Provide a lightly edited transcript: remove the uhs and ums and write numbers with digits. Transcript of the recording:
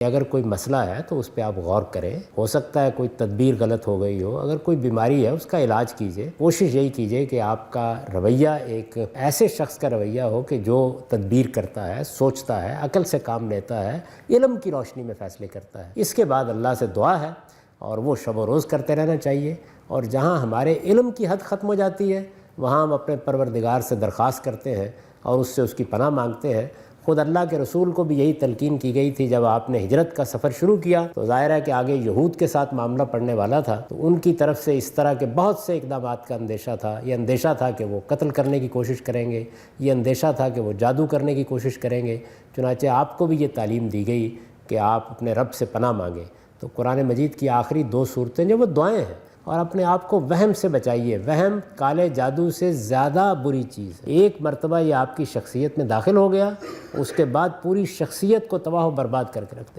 अगर कोई मसला है तो उस पर आप गौर करें। हो सकता है कोई तदबीर गलत हो गई हो, अगर कोई बीमारी है उसका इलाज कीजिए। कोशिश यही कीजिए कि आपका रवैया एक ऐसे शख्स का रवैया हो कि जो तदबीर करता है, सोचता है, अकल से काम लेता है, इल्म की रोशनी में फ़ैसले करता है। इसके बाद अल्लाह से दुआ है और वो शब व रोज़ करते रहना चाहिए। और जहाँ हमारे इल्म की हद ख़त्म हो जाती है वहाँ हम अपने परवरदिगार से दरख्वास्त करते हैं और उससे उसकी पनाह मांगते हैं। ख़ुद अल्लाह के रसूल को भी यही तलकीन की गई थी। जब आपने हिजरत का सफ़र शुरू किया तो ज़ाहिर है कि आगे यहूद के साथ मामला पड़ने वाला था, तो उनकी तरफ से इस तरह के बहुत से इक़दामात का अंदेशा था। ये अंदेशा था कि वो कत्ल करने की कोशिश करेंगे, ये अंदेशा था कि वो जादू करने की कोशिश करेंगे। चुनांचे आपको भी ये तालीम दी गई कि आप अपने रब से पनाह मांगें। तो कुरान मजीद की आखिरी 2 सूरतें जो वो दुआएँ हैं। और अपने आप को वहम से बचाइए। वहम काले जादू से ज़्यादा बुरी चीज़ है। एक मरतबा ये आपकी शख्सियत में दाखिल हो गया, उसके बाद पूरी शख्सियत को तबाह व बर्बाद करके रख देगा।